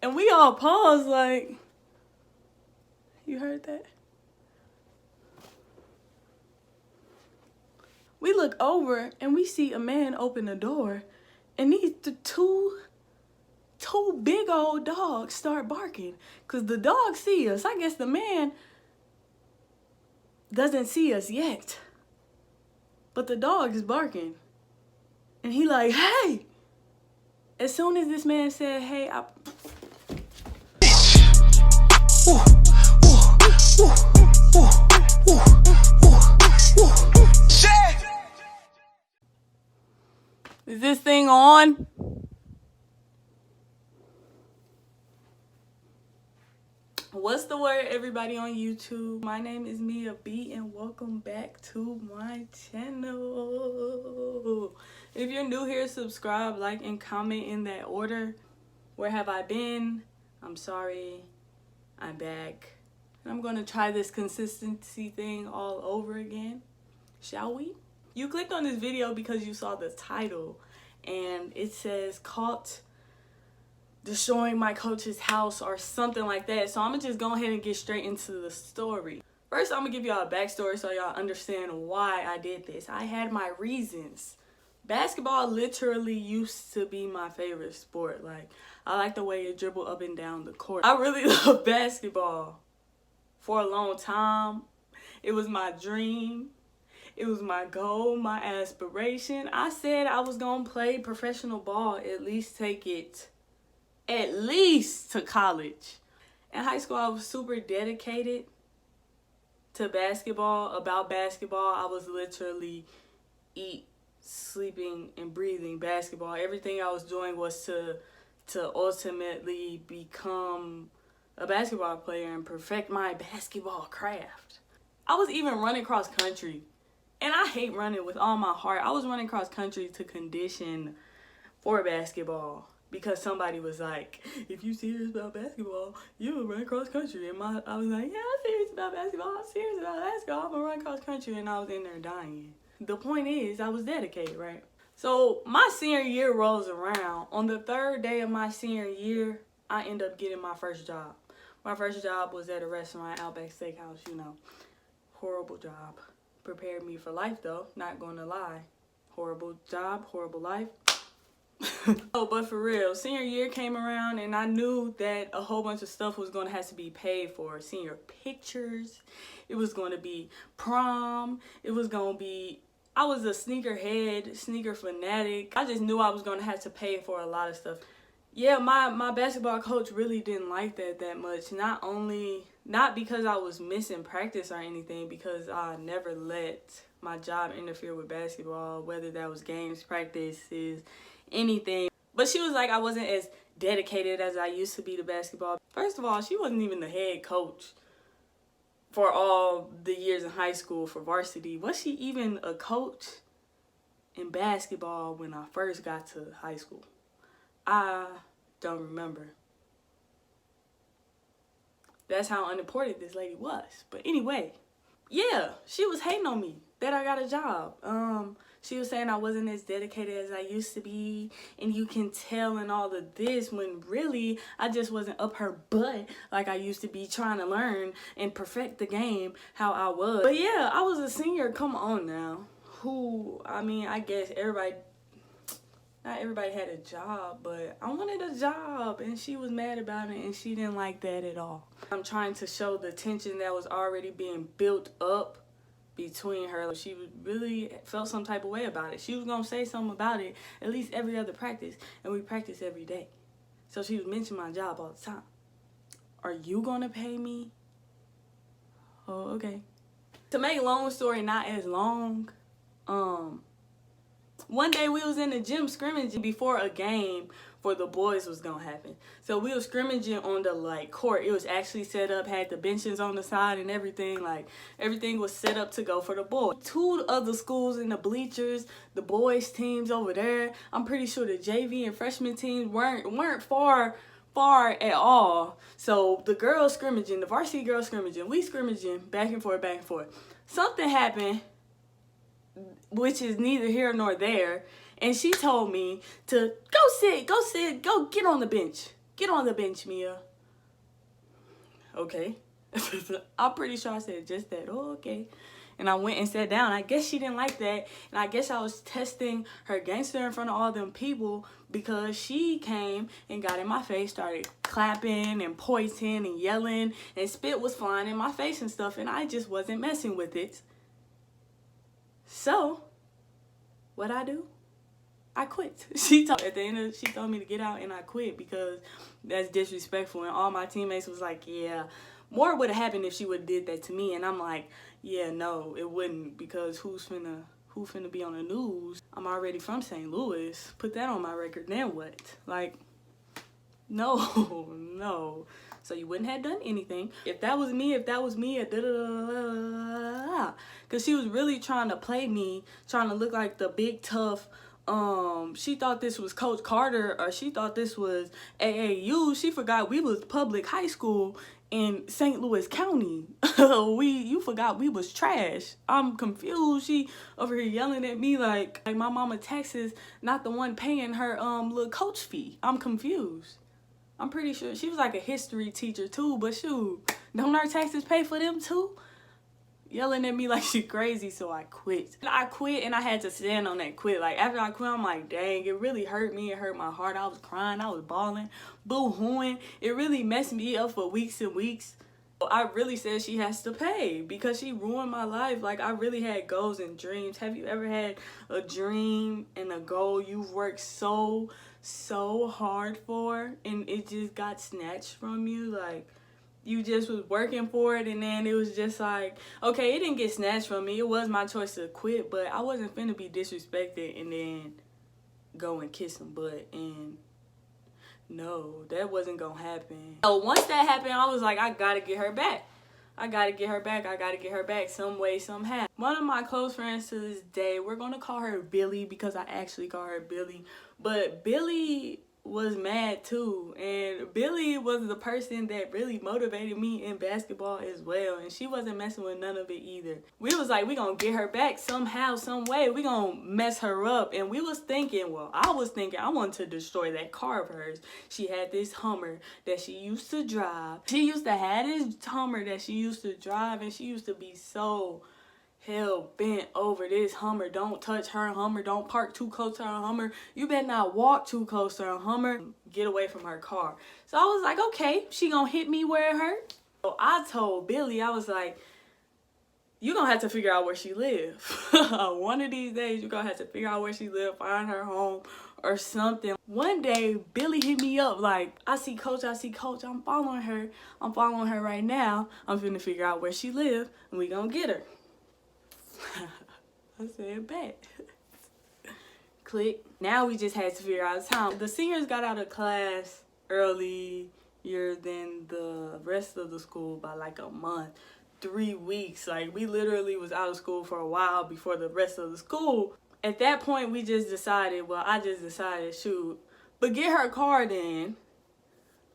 And we all paused like, you heard that? We look over and we see a man open the door, and these two big old dogs start barking. Cause the dogs see us. I guess the man doesn't see us yet. But the dog is barking. And he like, hey! As soon as this man said, hey, Is this thing on? What's the word, everybody on YouTube? My name is Miaa.Beee and welcome back to my channel. If you're new here, subscribe, like, and comment in that order. Where have I been? I'm sorry. I'm back. And I'm going to try this consistency thing all over again. Shall we? You clicked on this video because you saw the title and it says caught destroying my coach's house or something like that. So I'm gonna just go ahead and get straight into the story. First, I'm gonna give y'all a backstory so y'all understand why I did this. I had my reasons. Basketball literally used to be my favorite sport. Like, I like the way it dribbled up and down the court. I really love basketball. For a long time, it was my dream. It was my goal, my aspiration. I said I was gonna play professional ball, at least take it to college. In high school, I was super dedicated to basketball, about basketball. I was literally sleeping and breathing basketball. Everything I was doing was to ultimately become a basketball player and perfect my basketball craft. I was even running cross country, and I hate running with all my heart. I was running cross country to condition for basketball. Because somebody was like, if you serious about basketball, you will run cross country. And I was like, yeah, I'm serious about basketball. I'm serious about basketball. I'm going to run cross country. And I was in there dying. The point is, I was dedicated, right? So my senior year rolls around. On the third day of my senior year, I end up getting my first job. My first job was at a restaurant, Outback Steakhouse, you know. Horrible job. Prepared me for life, though. Not going to lie. Horrible job, horrible life. Oh, but for real, senior year came around and I knew that a whole bunch of stuff was going to have to be paid for. Senior pictures, it was going to be prom, it was going to be, I was a sneakerhead, sneaker fanatic. I just knew I was going to have to pay for a lot of stuff. Yeah, my basketball coach really didn't like that much. Not because I was missing practice or anything, because I never let my job interfere with basketball, whether that was games, practices, anything. But she was like, I wasn't as dedicated as I used to be to basketball. First of all, she wasn't even the head coach for all the years in high school for varsity. Was she even a coach in basketball when I first got to high school? I don't remember. That's how unimportant this lady was. But anyway, yeah, she was hating on me that I got a job. She was saying I wasn't as dedicated as I used to be, and you can tell and all of this, when really I just wasn't up her butt like I used to be, trying to learn and perfect the game how I was. But yeah, I was a senior, come on now. I guess not everybody had a job, but I wanted a job and she was mad about it and she didn't like that at all. I'm trying to show the tension that was already being built up between her. She really felt some type of way about it. She was gonna say something about it at least every other practice, and we practice every day. So she was mentioning my job all the time. Are you gonna pay me? Oh, okay. To make a long story not as long, one day we was in the gym scrimmaging before a game for the boys was gonna happen. So we was scrimmaging on the court. It was actually set up, had the benches on the side and everything. Like, everything was set up to go for the boys. Two other schools in the bleachers, the boys teams over there. I'm pretty sure the JV and freshman teams weren't far at all. So the girls scrimmaging, the varsity girls scrimmaging, we scrimmaging back and forth. Something happened, which is neither here nor there, and she told me to go get on the bench. Get on the bench, Miaa. Okay. I'm pretty sure I said just that. Oh, okay. And I went and sat down. I guess she didn't like that. And I guess I was testing her gangster in front of all them people, because she came and got in my face, started clapping and pointing and yelling, and spit was flying in my face and stuff, and I just wasn't messing with it. So, what'd I do? I quit. She told me to get out, and I quit because that's disrespectful. And all my teammates was like, yeah, more would have happened if she would have did that to me. And I'm like, yeah, no, it wouldn't, because who finna be on the news? I'm already from St. Louis. Put that on my record, then what? Like, no, no. So you wouldn't have done anything. If that was me, because she was really trying to play me, trying to look like the big tough. She thought this was Coach Carter, or she thought this was AAU. She forgot we was public high school in St. Louis County. You forgot we was trash. I'm confused. She over here yelling at me like my mama taxes not the one paying her little coach fee. I'm confused. I'm pretty sure she was like a history teacher too, but shoot, don't our taxes pay for them too? Yelling at me like she crazy, so I quit. I quit, and I had to stand on that quit. Like, after I quit, I'm like, dang, it really hurt me. It hurt my heart. I was crying. I was bawling, boo-hooing. It really messed me up for weeks and weeks. I really said she has to pay because she ruined my life. Like, I really had goals and dreams. Have you ever had a dream and a goal you've worked so hard for, and it just got snatched from you? Like, you just was working for it, and then it was just like, okay, it didn't get snatched from me. It was my choice to quit, but I wasn't finna be disrespected and then go and kiss some butt. And no, that wasn't gonna happen. So once that happened, I was like, I gotta get her back. I gotta get her back. I gotta get her back some way, somehow. One of my close friends to this day, we're gonna call her Billy because I actually call her Billy. But Billy was mad too, and Billy was the person that really motivated me in basketball as well, and she wasn't messing with none of it either. We was like, we gonna get her back somehow, some way. We gonna mess her up. And we was thinking, well, I was thinking I wanted to destroy that car of hers. She had this Hummer that she used to drive. She used to have this Hummer that she used to drive, and she used to be so hell bent over this Hummer. Don't touch her Hummer. Don't park too close to her Hummer. You better not walk too close to her Hummer. Get away from her car. So I was like, okay, she gonna hit me where it hurt. So I told Billy, I was like, you gonna have to figure out where she live. One of these days, you gonna have to figure out where she live, find her home or something. One day, Billy hit me up like, I see Coach, I'm following her. I'm following her right now. I'm finna figure out where she live, and we gonna get her. I said, bet. Click. Now we just had to figure out time. The seniors got out of class earlier than the rest of the school by like a month, 3 weeks. Like, we literally was out of school for a while before the rest of the school. At that point, we just decided, well, I just decided, shoot, but get her car then.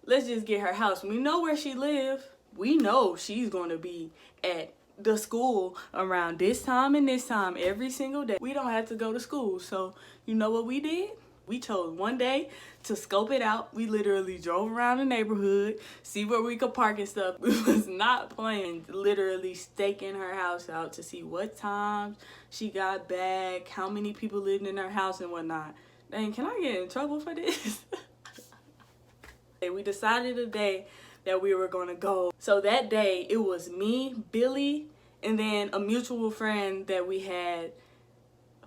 Let's just get her house. We know where she live. We know she's going to be at the school around this time and this time every single day. We don't have to go to school. So you know what we did? We chose one day to scope it out. We literally drove around the neighborhood, see where we could park and stuff. We was not playing, literally staking her house out to see what times she got back, how many people lived in her house and whatnot. Dang, can I get in trouble for this? We decided a day that we were gonna go. So that day, it was me, Billy, and then a mutual friend that we had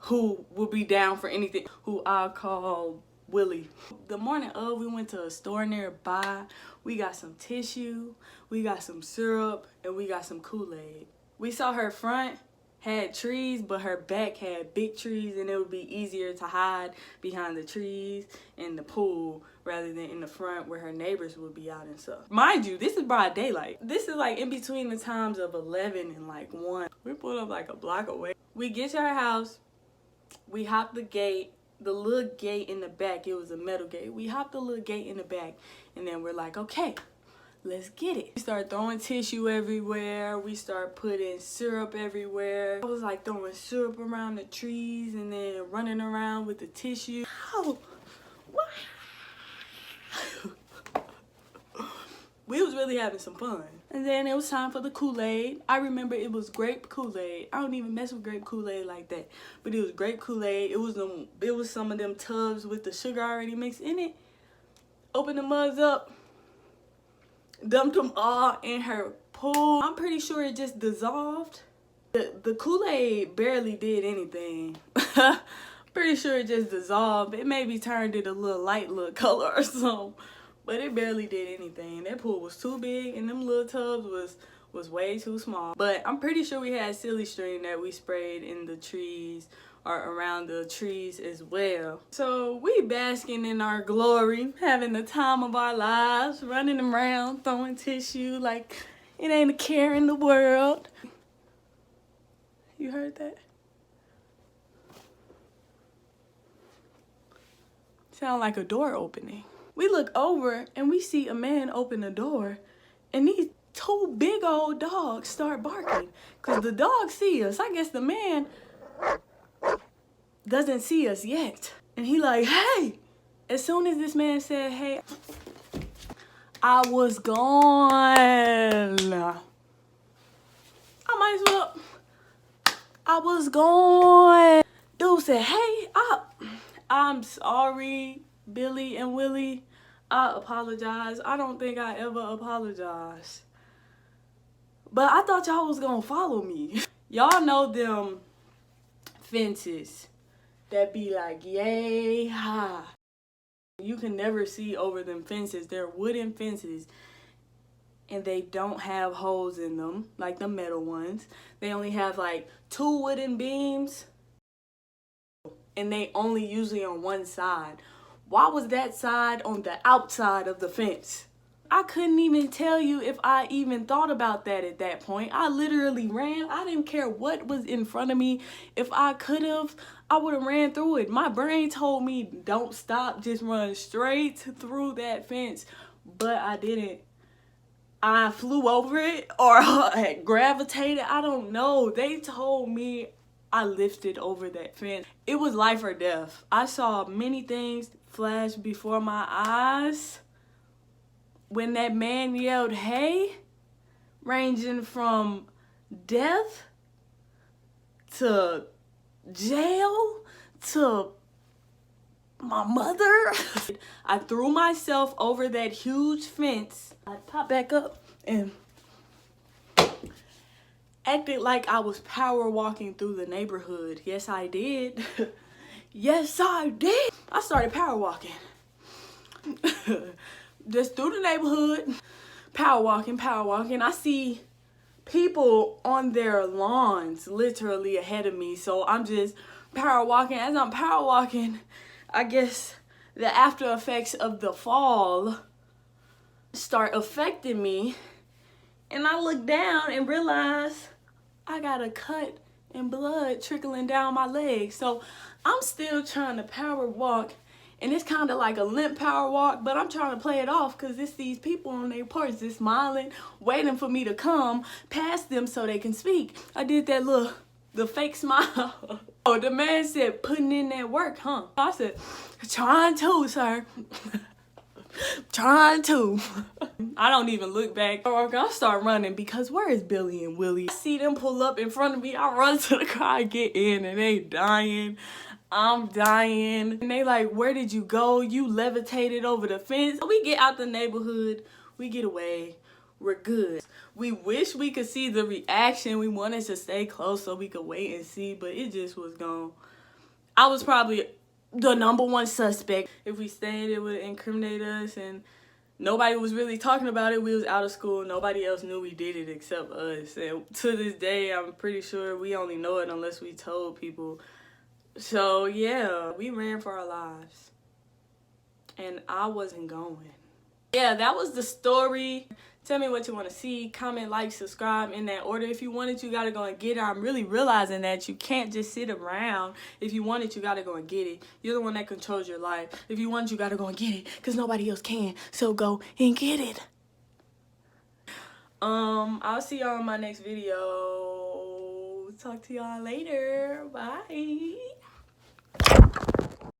who would be down for anything, who I'll call Willie. The morning of, we went to a store nearby. We got some tissue, we got some syrup, and we got some Kool-Aid. We saw her front had trees, but her back had big trees, and it would be easier to hide behind the trees in the pool rather than in the front where her neighbors would be out and stuff. Mind you, this is broad daylight. This is like in between the times of 11 and like 1. We pulled up like a block away. We get to her house, we hop the gate, the little gate in the back. It was a metal gate. We hopped the little gate in the back, and then we're like, okay, let's get it. We start throwing tissue everywhere. We start putting syrup everywhere. I was like throwing syrup around the trees and then running around with the tissue. Ow! What? We was really having some fun. And then it was time for the Kool-Aid. I remember it was grape Kool-Aid. I don't even mess with grape Kool-Aid like that. But it was grape Kool-Aid. It was some of them tubs with the sugar already mixed in it. Opened the mugs up. Dumped them all in her pool. I'm pretty sure it just dissolved. The Kool-Aid barely did anything. Pretty sure it just dissolved. It maybe turned it a little light little color or something. But it barely did anything. That pool was too big and them little tubs was way too small. But I'm pretty sure we had silly string that we sprayed in the trees or around the trees as well. So we basking in our glory, having the time of our lives, running around, throwing tissue like it ain't a care in the world. You heard that? Sound like a door opening. We look over and we see a man open the door and these two big old dogs start barking because the dogs see us. I guess the man doesn't see us yet. And he like, hey. As soon as this man said, hey, I was gone. I was gone. Dude said, hey, I'm sorry, Billy and Willie. I apologize. I don't think I ever apologized. But I thought y'all was gonna follow me. Y'all know them fences that be like yay high. You can never see over them fences. They're wooden fences and they don't have holes in them like the metal ones. They only have like 2 wooden beams and they only usually on one side. Why was that side on the outside of the fence? I couldn't even tell you if I even thought about that at that point. I literally ran. I didn't care what was in front of me. If I could have, I would have ran through it. My brain told me don't stop, just run straight through that fence. But I didn't. I flew over it or had gravitated. I don't know. They told me I lifted over that fence. It was life or death. I saw many things flash before my eyes. When that man yelled, hey, ranging from death to jail to my mother. I threw myself over that huge fence. I popped back up and acted like I was power walking through the neighborhood. Yes, I did. Yes, I did. I started power walking. Just through the neighborhood, power walking. I see people on their lawns literally ahead of me. So I'm just power walking. As I'm power walking, I guess the after effects of the fall start affecting me. And I look down and realize I got a cut and blood trickling down my leg. So I'm still trying to power walk. And it's kind of like a limp power walk, but I'm trying to play it off because it's these people on their porch just smiling, waiting for me to come past them so they can speak. I did that the fake smile. Oh, the man said, putting in that work, huh? I said, trying to, sir. Trying to. I don't even look back. I start running because where is Billy and Willie? I see them pull up in front of me. I run to the car, get in, and they dying. I'm dying. And they like, where did you go? You levitated over the fence. We get out the neighborhood. We get away. We're good. We wish we could see the reaction. We wanted to stay close so we could wait and see, but it just was gone. I was probably the #1 suspect. If we stayed, it would incriminate us, and nobody was really talking about it. We was out of school. Nobody else knew we did it except us. And to this day, I'm pretty sure we only know it unless we told people. So yeah, we ran for our lives. And I wasn't going. Yeah, that was the story. Tell me what you want to see. Comment, like, subscribe in that order. If you want it, you got to go and get it. I'm really realizing that you can't just sit around. If you want it, you got to go and get it. You're the one that controls your life. If you want it, you got to go and get it because nobody else can. So go and get it. I'll see y'all in my next video. Talk to y'all later. Bye.